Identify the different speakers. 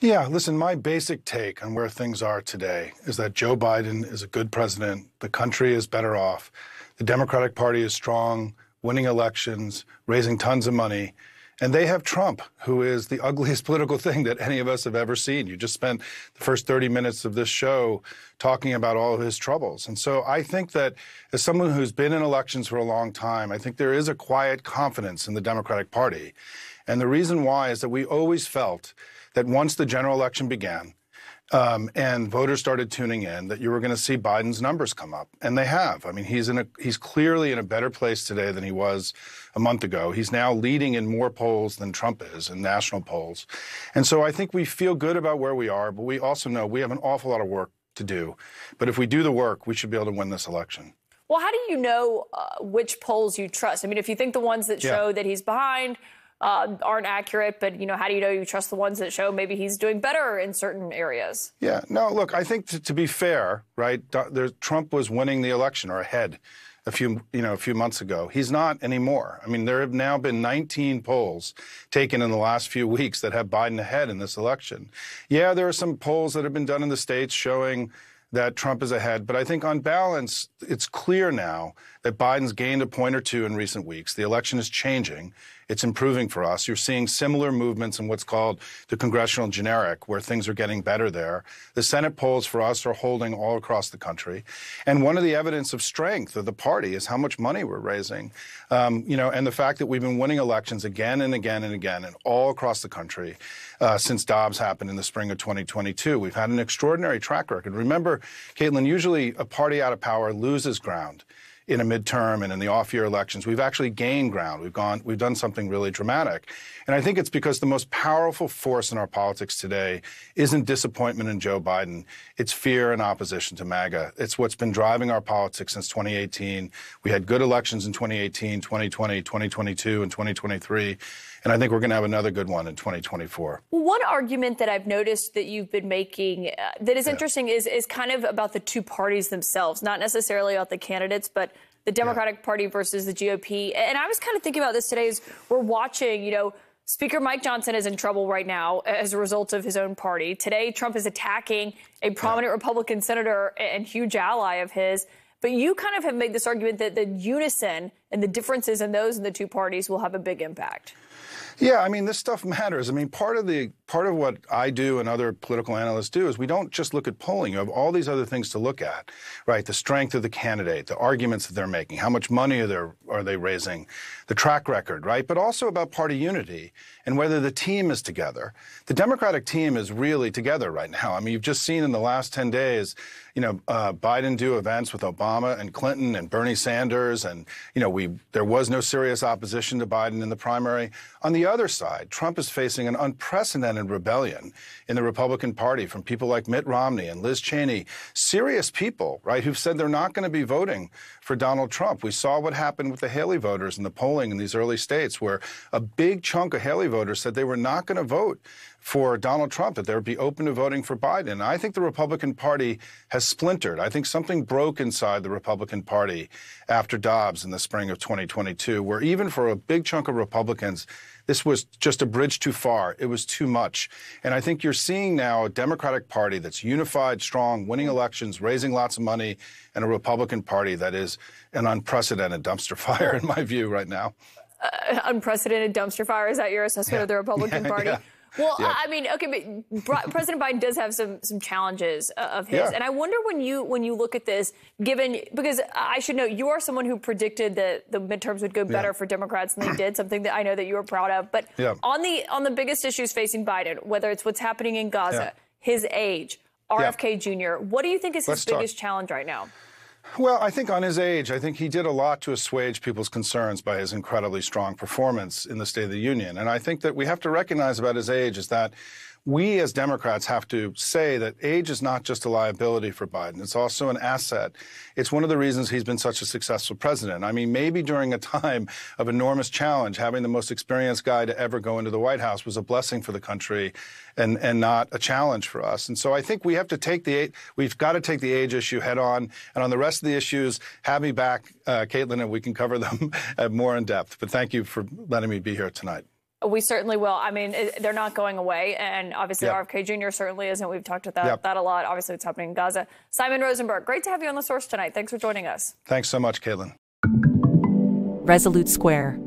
Speaker 1: Yeah, listen, my basic take on where things are today is that Joe Biden is a good president. The country is better off. The Democratic Party is strong, winning elections, raising tons of money. And they have Trump, who is the ugliest political thing that any of us have ever seen. You just spent the first 30 minutes of this show talking about all of his troubles. And so I think that as someone who's been in elections for a long time, I think there is a quiet confidence in the Democratic Party. And the reason why is that we always felt that once the general election began and voters started tuning in, that you were going to see Biden's numbers come up. And they have. I mean, he's clearly in a better place today than he was a month ago. He's now leading in more polls than Trump is in national polls. And so I think we feel good about where we are, but we also know we have an awful lot of work to do. But if we do the work, we should be able to win this election.
Speaker 2: Well, how do you know which polls you trust? I mean, if you think the ones that show that he's behind aren't accurate, but, how do you know you trust the ones that show maybe he's doing better in certain areas? Yeah,
Speaker 1: no, look, I think to be fair, right, Trump was winning the election or ahead a few months ago. He's not anymore. I mean, there have now been 19 polls taken in the last few weeks that have Biden ahead in this election. Yeah, there are some polls that have been done in the states showing that Trump is ahead. But I think on balance, it's clear now that Biden's gained a point or two in recent weeks. The election is changing. It's improving for us. You're seeing similar movements in what's called the congressional generic, where things are getting better there. The Senate polls for us are holding all across the country. And one of the evidence of strength of the party is how much money we're raising. And the fact that we've been winning elections again and again and again and all across the country since Dobbs happened in the spring of 2022. We've had an extraordinary track record. Remember, Caitlin, usually a party out of power loses ground in a midterm and in the off-year elections. We've actually gained ground. We've done something really dramatic. And I think it's because the most powerful force in our politics today isn't disappointment in Joe Biden. It's fear and opposition to MAGA. It's what's been driving our politics since 2018. We had good elections in 2018, 2020, 2022, and 2023. And I think we're going to have another good one in 2024.
Speaker 2: One argument that I've noticed that you've been making that is interesting is kind of about the two parties themselves, not necessarily about the candidates, but the Democratic Party versus the GOP. And I was kind of thinking about this today as we're watching, Speaker Mike Johnson is in trouble right now as a result of his own party. Today, Trump is attacking a prominent Republican senator and huge ally of his. But you kind of have made this argument that the unison and the differences in those in the two parties will have a big impact.
Speaker 1: Yeah, I mean, this stuff matters. I mean, part of what I do and other political analysts do is we don't just look at polling. You have all these other things to look at, right? The strength of the candidate, the arguments that they're making, how much money are they raising, the track record, right? But also about party unity and whether the team is together. The Democratic team is really together right now. I mean, you've just seen in the last 10 days, Biden do events with Obama and Clinton and Bernie Sanders, and there was no serious opposition to Biden in the primary. On the other side, Trump is facing an unprecedented rebellion in the Republican Party from people like Mitt Romney and Liz Cheney, serious people, right, who've said they're not going to be voting for Donald Trump. We saw what happened with the Haley voters in the polling in these early states, where a big chunk of Haley voters said they were not going to vote for Donald Trump, that they would be open to voting for Biden. I think the Republican Party has splintered. I think something broke inside the Republican Party after Dobbs in the spring of 2022, where even for a big chunk of Republicans, this was just a bridge too far. It was too much. And I think you're seeing now a Democratic Party that's unified, strong, winning elections, raising lots of money, and a Republican Party that is an unprecedented dumpster fire, in my view, right now.
Speaker 2: Unprecedented dumpster fire? Is that your assessment of the Republican Party?
Speaker 1: Yeah.
Speaker 2: Well, I mean, okay, but President Biden does have some challenges of his. And I wonder when you look at this, because I should know, you are someone who predicted that the midterms would go better for Democrats than they did, something that I know that you were proud of. But on the biggest issues facing Biden, whether it's what's happening in Gaza, his age, RFK Jr., what do you think is his biggest challenge right now?
Speaker 1: Well, I think on his age, I think he did a lot to assuage people's concerns by his incredibly strong performance in the State of the Union. And I think that we have to recognize about his age is that we as Democrats have to say that age is not just a liability for Biden. It's also an asset. It's one of the reasons he's been such a successful president. I mean, maybe during a time of enormous challenge, having the most experienced guy to ever go into the White House was a blessing for the country and not a challenge for us. And so I think we've got to take the age issue head on. And on the rest of the issues, have me back, Caitlin, and we can cover them more in depth. But thank you for letting me be here tonight.
Speaker 2: We certainly will. I mean, they're not going away, and obviously
Speaker 1: Yep.
Speaker 2: RFK Jr. certainly isn't. We've talked about that a lot. Obviously, it's happening in Gaza. Simon Rosenberg, great to have you on The Source tonight. Thanks for joining us.
Speaker 1: Thanks so much, Caitlin.
Speaker 3: Resolute Square.